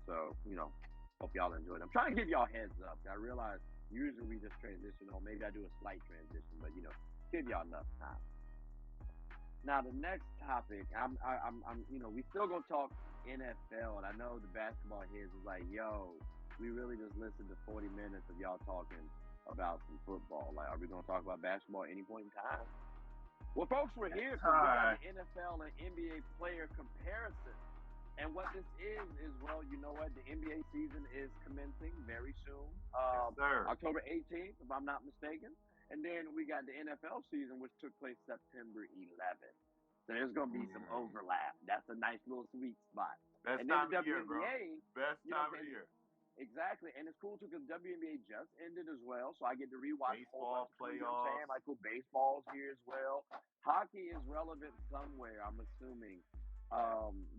So, hope y'all enjoyed. I'm trying to give y'all heads up. I realize usually we just transition, or maybe I do a slight transition, but give y'all enough time. Now the next topic, we still gonna talk NFL, and I know the basketball heads is like, yo, we really just listened to 40 minutes of y'all talking about some football. Like, are we gonna talk about basketball at any point in time? Well, folks, we're here because we got the NFL and NBA player comparison. And what this is, well, you know what? The NBA season is commencing very soon. Yes, sir. October 18th, if I'm not mistaken. And then we got the NFL season, which took place September 11th. So there's going to be some overlap. That's a nice little sweet spot. Best And then time the of the year, bro. WNBA, Best time of the year. Exactly. And it's cool, too, because WNBA just ended as well. So I get to rewatch a whole bunch Baseball of, you know what I'm saying? playoffs. Like, cool, baseball's here as well. Hockey is relevant somewhere, I'm assuming.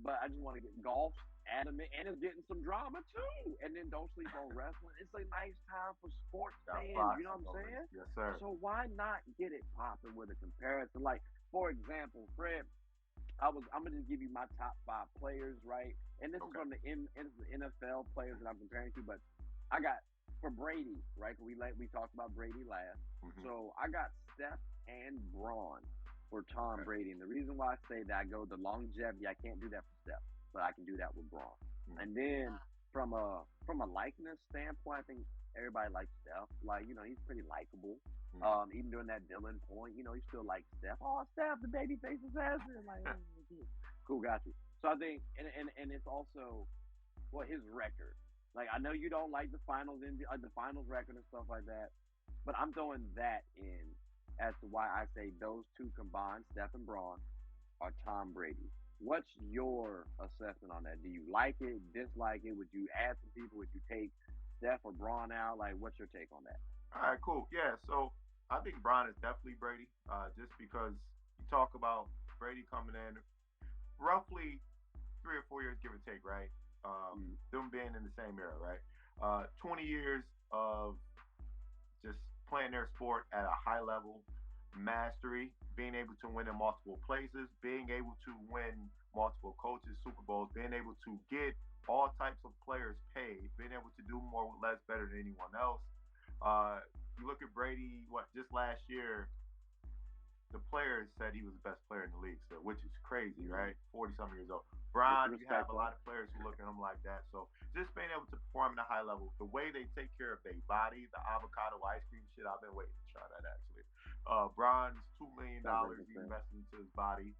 But I just want to get golf adamant, and it's getting some drama too. And then don't sleep on wrestling. It's a nice time for sports fans. You know what I'm saying? Yes, sir. So why not get it popping with a comparison? Like, for example, Fred, I'm gonna just give you my top 5 players, right? And this is from the NFL players that I'm comparing to. But I got for Brady, right? We talked about Brady last. Mm-hmm. So I got Steph and Braun for Tom Brady. And the reason why I say that, I go the longevity. I can't do that for Steph, but I can do that with Braun. Mm-hmm. And then from a likeness standpoint, I think everybody likes Steph. Like, he's pretty likable. Mm-hmm. Even during that villain point, you still like Steph. Oh, Steph, the baby face assassin. Like, cool, got you. So I think, and it's also, well, his record. Like, I know you don't like the finals record and stuff like that, but I'm throwing that in as to why I say those two combined, Steph and Braun, are Tom Brady. What's your assessment on that? Do you like it, dislike it? Would you add some people? Would you take Steph or Braun out? Like, what's your take on that? All right, cool. Yeah, so I think Braun is definitely Brady, just because you talk about Brady coming in roughly 3 or 4 years, give or take, right? Them being in the same era, right? 20 years of just playing their sport at a high level, mastery, being able to win in multiple places, being able to win multiple coaches, Super Bowls, being able to get all types of players paid, being able to do more with less better than anyone else. You look at Brady, just last year, the players said he was the best player in the league still, which is crazy, right? 40-something years old. Braun, you have a lot of players who look at him like that. So just being able to perform at a high level, the way they take care of their body, the avocado ice cream shit, I've been waiting to try that actually. Braun's $2 million he invested into his body.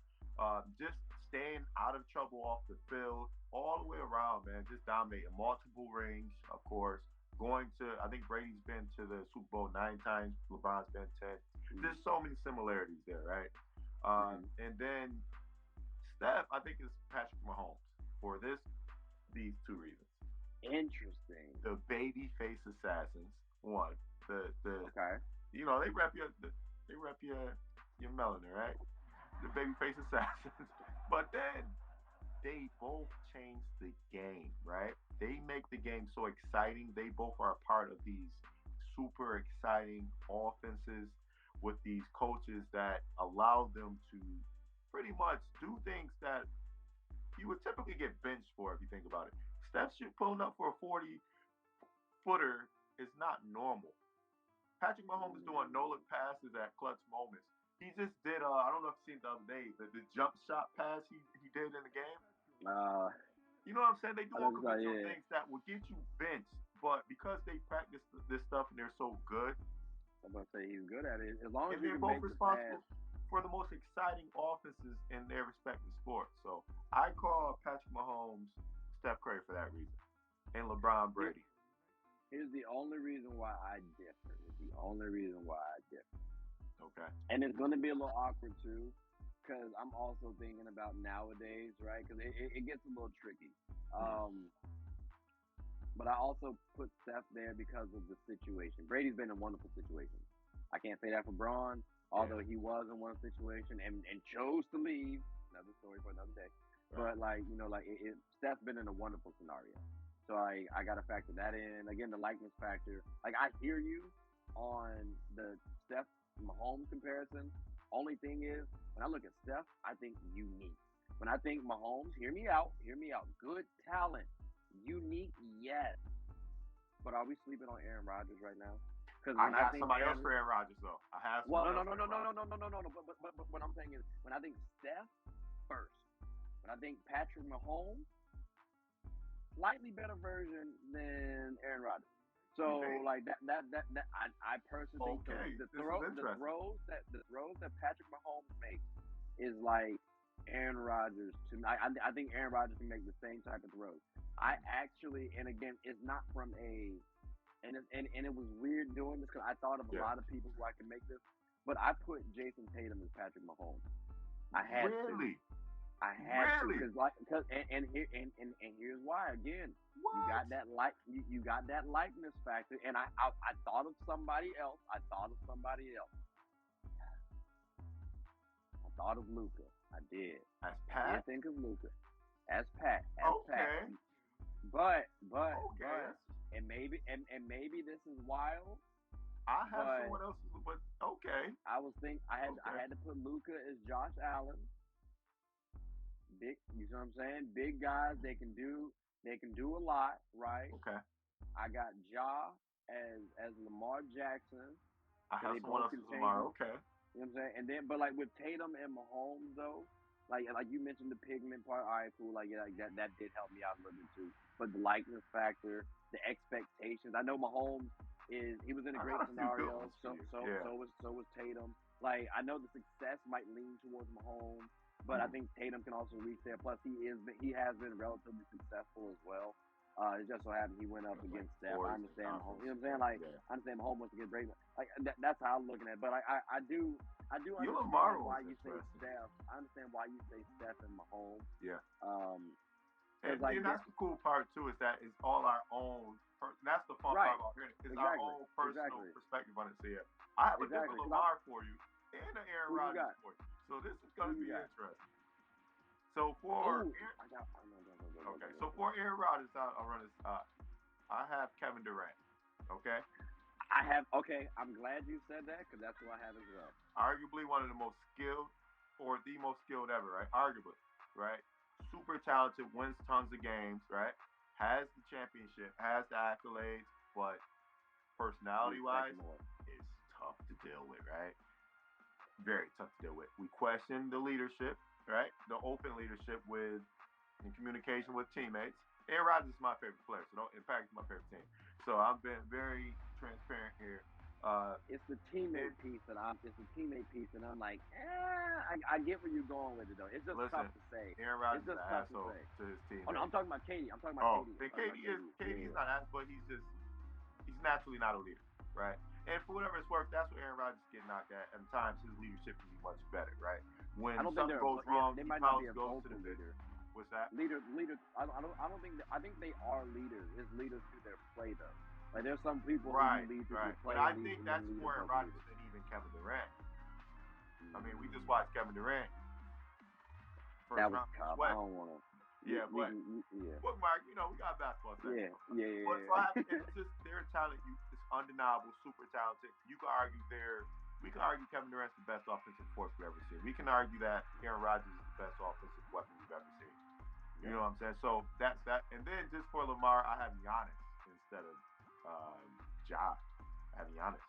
Just staying out of trouble off the field, all the way around, man. Just dominating multiple rings, of course. I think Brady's been to the Super Bowl 9 times. LeBron's been 10. There's so many similarities there, right? And then Steph, I think, is Patrick Mahomes for these 2 reasons. Interesting. The baby face assassins. One, the okay. They rep your melanin, right? The baby face assassins. But then they both change the game, right? They make the game so exciting. They both are a part of these super exciting offenses with these coaches that allow them to pretty much do things that you would typically get benched for if you think about it. Steph pulling up for a 40-footer is not normal. Patrick Mahomes is doing no-look passes at clutch moments. He just did, I don't know if you've seen the other day, the jump shot pass he did in the game. You know what I'm saying? They do unconventional things that will get you benched, but because they practice this stuff and they're so good, I'm about to say he's good at it. As long as they're both responsible for the most exciting offenses in their respective sports. So I call Patrick Mahomes Steph Curry for that reason, and LeBron Brady. Here's the only reason why I differ. Okay. And it's going to be a little awkward too, because I'm also thinking about nowadays, right? Because it gets a little tricky. But I also put Steph there because of the situation. Brady's been in wonderful situations. I can't say that for Braun, although he was in one situation and chose to leave. Another story for another day. Right. But Steph's been in a wonderful scenario. So I got to factor that in. Again, the likeness factor. Like, I hear you on the Steph Mahomes comparison. Only thing is, when I look at Steph, I think unique. When I think Mahomes, hear me out. Good talent, unique But are we sleeping on Aaron Rodgers right now? Because I when I got think somebody else for Aaron Rodgers though. I have somebody else. No. But what I'm saying is, when I think Steph first, when I think Patrick Mahomes, slightly better version than Aaron Rodgers. So like that I personally think the throws that Patrick Mahomes makes is like Aaron Rodgers to me. I think Aaron Rodgers can make the same type of throws. I actually, and again, it's not from a, and it was weird doing this because I thought of a lot of people who I could make this, but I put Jason Tatum as Patrick Mahomes. I had to. I had to because here's why again. What? You got that you got that likeness factor, and I thought of somebody else. I thought of Luka. I did. As Pat? I did think of Luka. As Pat. Okay. But and maybe this is wild. I have someone else, but okay. I had to put Luka as Josh Allen. Big, you know what I'm saying? Big guys, they can do a lot, right? Okay. I got Ja as Lamar Jackson. I have someone else as Lamar. Okay. You know what I'm saying? And then, but like with Tatum and Mahomes though, like you mentioned the pigment part. All right, cool. Like that did help me out a little bit too. But the likeness factor, the expectations. I know Mahomes he was in a great scenario. So was Tatum. Like I know the success might lean towards Mahomes, but I think Tatum can also reach there. Plus he has been relatively successful as well. It just so happened he went up against Steph. I understand Mahomes. You know what I'm saying? Like I understand Mahomes wants to get break. Like that's how I'm looking at it. But I do understand why you say Steph. I understand why you say Steph and Mahomes. Yeah. And that's the cool part too, is that it's all our own. That's the fun part about hearing it. It's our own personal perspective on it. So yeah, I have a different Lamar for you and an Aaron Rodgers for you. So this is going to be interesting. So for Aaron Rodgers, I'll run this. I have Kevin Durant. Okay. I'm glad you said that because that's who I have as well. Arguably one of the most skilled, or the most skilled ever, right? Arguably, right? Super talented, wins tons of games, right? Has the championship, has the accolades, but personality-wise, it's tough to deal with, right? Very tough to deal with. We question the leadership, right? The open leadership in communication with teammates. Aaron Rodgers is my favorite player. So in fact, it's my favorite team. So I've been very transparent here. It's the teammate piece that I'm like, I get where you're going with it though. It's just tough to say. Aaron Rodgers is an asshole to his team. Oh no, I'm talking about KD. KD is not an asshole, but he's naturally not a leader, right? And for whatever it's worth, that's what Aaron Rodgers get knocked at. At times, his leadership can be much better, right? When something goes wrong, he probably goes to the leader. What's that? Leader. I think they are leaders. It's leaders through their play though. Like there's some people who lead through their play. But I think that's more Aaron Rodgers than even Kevin Durant. I mean, we just watched Kevin Durant. That was tough. I don't want to. But Mark, we got basketball. Yeah. But it's just their talent. It's undeniable, super talented. You can argue we can argue Kevin Durant's the best offensive force we've ever seen. We can argue that Aaron Rodgers is the best offensive weapon we've ever seen. You know what I'm saying? So that's that. And then just for Lamar, I have Giannis instead of Ja. I have Giannis.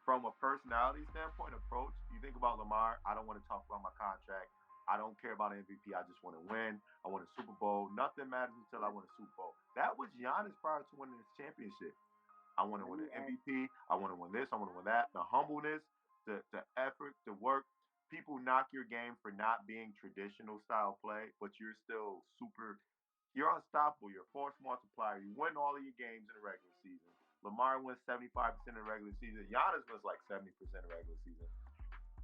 From a personality standpoint, approach, you think about Lamar, I don't want to talk about my contract. I don't care about MVP. I just want to win. I want a Super Bowl. Nothing matters until I win a Super Bowl. That was Giannis prior to winning his championship. I want to win an MVP. I want to win this. I want to win that. The humbleness, the effort, the work. People knock your game for not being traditional style play, but you're still you're unstoppable. You're a force multiplier. You win all of your games in the regular season. Lamar wins 75% of the regular season. Giannis wins like 70% of the regular season.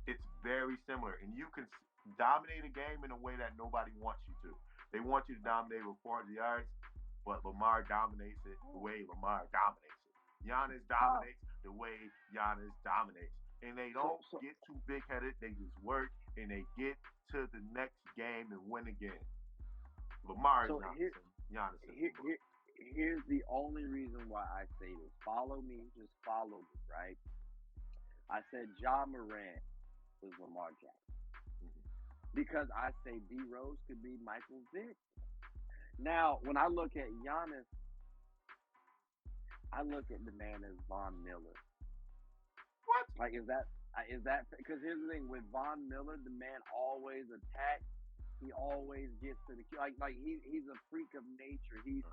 It's very similar. And you can dominate a game in a way that nobody wants you to. They want you to dominate with 400 yards, but Lamar dominates it the way Lamar dominates it. Giannis dominates the way Giannis dominates. And they don't get too big-headed. They just work, and they get to the next game and win again. Lamar is not the same. Giannis is here's the only reason why I say this. Follow me. Just follow me, right? I said Ja Morant was Lamar Jackson. Because I say D Rose could be Michael Vick. Now, when I look at Giannis, I look at the man as Von Miller. What? Like, is that because here's the thing with Von Miller, the man always attacks. He always gets to the like he's a freak of nature. You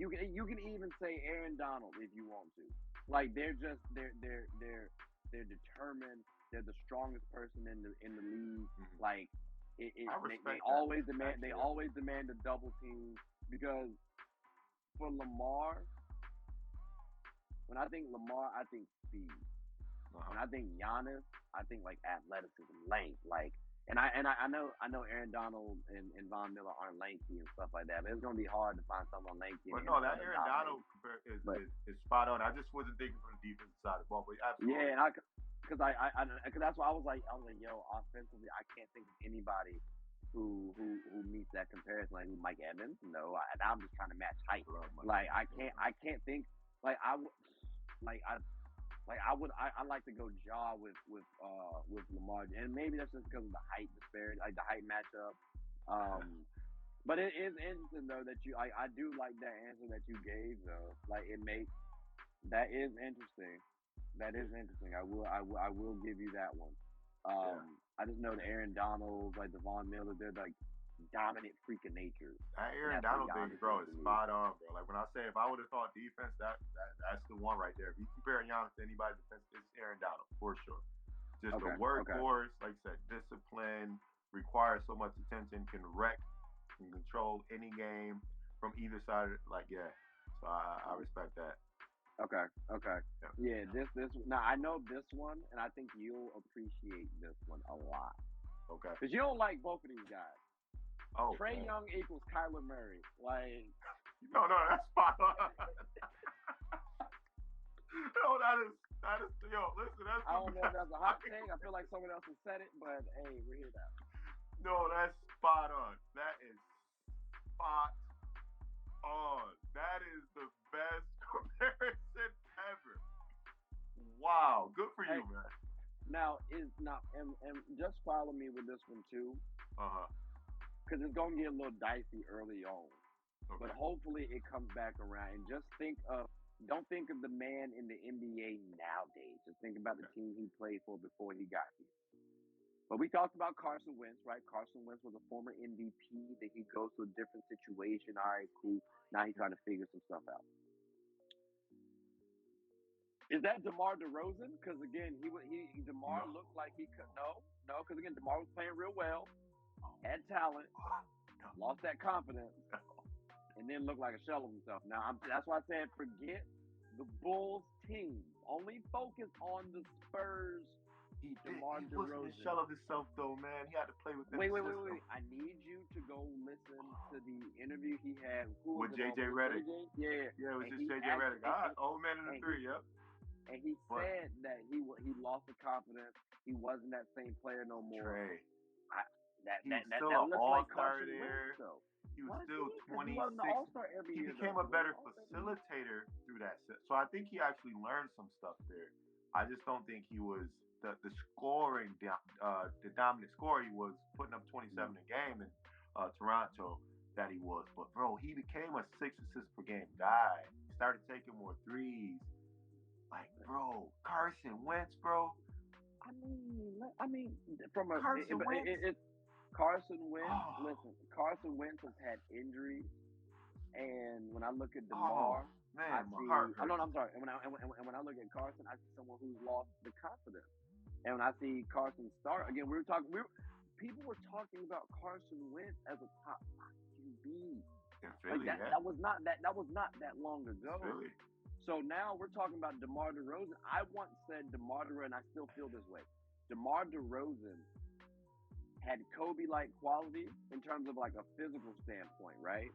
can even say Aaron Donald if you want to. Like they're determined. They're the strongest person in the league. Mm-hmm. Like they always demand a double team because for Lamar, when I think Lamar, I think speed. When I think Giannis, I think like athleticism, length, like. And I know Aaron Donald and Von Miller aren't lengthy and stuff like that, but it's gonna be hard to find someone lengthy. But no, that Aaron Donald is spot on. I just wasn't thinking from the defensive side of the ball, but absolutely. Yeah, and because that's why I was like, yo, offensively, I can't think of anybody who meets that comparison. Like Mike Evans, no. I'm just trying to match height. Like I can't think like I like to go jaw with Lamar, and maybe that's just because of the height disparity, like the height matchup. But it is interesting though that you, I do like that answer that you gave though. Like that is interesting. That is interesting. I will give you that one. I just know the Aaron Donald, like the Von Miller, they're like dominant freak of nature. That Aaron Donald thing, bro, is spot on, bro. Like when I say if I would have thought defense, that's the one right there. If you compare Giannis to anybody defense, it's Aaron Donald for sure. Just the workhorse, like I said, discipline, requires so much attention, can wreck and control any game from either side. Like so I respect that. Okay. Yeah, this now I know this one, and I think you'll appreciate this one a lot. Okay. Because you don't like both of these guys. Oh, Trae Young equals Kyler Murray. Like no, that's spot on. No, that is yo, listen, that's I don't know if that's a hot take. I feel like someone else has said it, but hey, we hear that. No, that's spot on. That is spot on. That is the best comparison ever. Wow, good for you, man. Now and just follow me with this one too. Because it's gonna get a little dicey early on, but hopefully it comes back around. And just don't think of the man in the NBA nowadays. Just think about the team he played for before he got here. But we talked about Carson Wentz, right? Carson Wentz was a former MVP. That he goes to a different situation. All right, cool. Now he's trying to figure some stuff out. Is that DeMar DeRozan? Because again, DeMar looked like he could. No. Because again, DeMar was playing real well, had talent, lost that confidence, and then looked like a shell of himself. Now that's why I said forget the Bulls team. Only focus on the Spurs. He wasn't a shell of himself though, man. He had to play with them. Wait. I need you to go listen to the interview he had with JJ Redick. Yeah, it was just JJ Redick. Old man in the three, yep. And he said that he lost the confidence. He wasn't that same player no more. Trey. That still an all-star like there. He was still 26. He became a better facilitator through that set. So I think he actually learned some stuff there. I just don't think he was the scoring, the dominant scorer he was, putting up 27 a game in Toronto that he was. But, bro, he became a 6 assists per game guy. He started taking more threes. Like, bro, Carson Wentz, bro. I mean, from a Carson Wentz. Carson Wentz has had injuries, and when I look at DeMar, I'm sorry. And when I look at Carson, I see someone who's lost the confidence. And when I see Carson start again, people were talking about Carson Wentz as a top QB. Philly, that was not that long ago. Philly. So now we're talking about DeMar DeRozan. I once said DeMar DeRozan, and I still feel this way. DeMar DeRozan had Kobe-like qualities in terms of like a physical standpoint, right?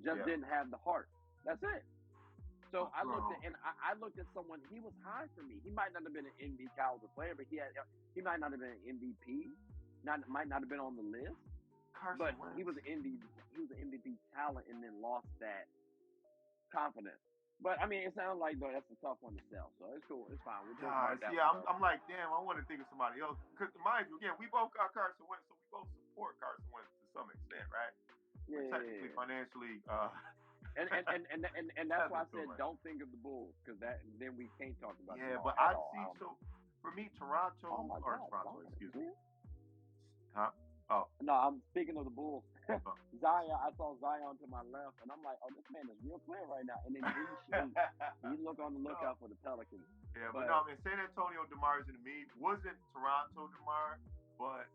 Didn't have the heart. That's it. So I looked at someone. He was high for me. He might not have been an NBA caliber player, but he might not have been an MVP. Might not have been on the list. Carson Wentz. He was an MVP talent, and then lost that confidence. But I mean, it sounds like though that's a tough one to sell. So it's cool. It's fine. I'm like, damn. I want to think of somebody else. Because mind you, again, we both got Carson Wentz, so we both support Carson Wentz to some extent, right? We're technically financially And that's why I said don't think of the Bulls because then we can't talk about Yeah, tomorrow but at I all. see. So for me, Oh Toronto my or God, Toronto, Zion excuse is me. here? Huh? Oh. No, I'm speaking of the Bulls. Zion, I saw Zion to my left, and I'm like, oh, this man is real clear right now. And then in shape. You look on the lookout for the Pelicans. Yeah, but no, I mean, San Antonio DeMar to me wasn't Toronto DeMar, but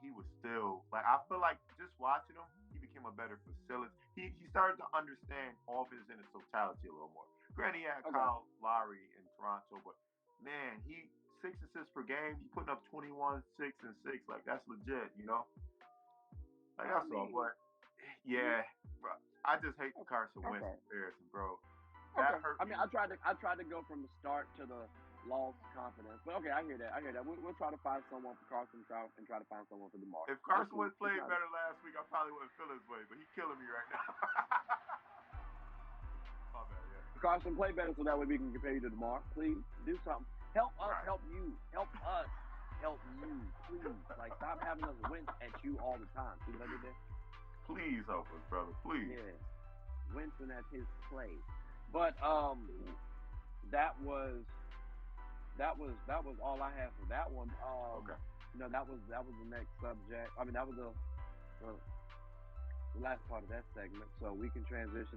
he was still like I feel like just watching him, he became a better facility. He started to understand offense in its totality a little more. Granted, he had Kyle Lowry in Toronto, but man, he 6 assists per game. He putting up 21, 6, and 6. Like that's legit, you know. Like that's all. But yeah, bro, I just hate the Carson Wentz comparison, bro. That hurt me. I mean, I tried to go from the start to the lost confidence. But okay, I hear that. We'll try to find someone for Carson and try to find someone for DeMar. If Carson Wentz played better last week, I probably wouldn't feel his way. But he's killing me right now. My bad, yeah. Carson, play better so that way we can compare you to DeMar. Please do something. Help us, help you. Help us, help you. Please, like stop having us wince at you all the time. See what I did there? Please help us, brother. Please. Yeah, wincing at his play. But that was all I had for that one. You know, that was the next subject. I mean, that was the last part of that segment. So we can transition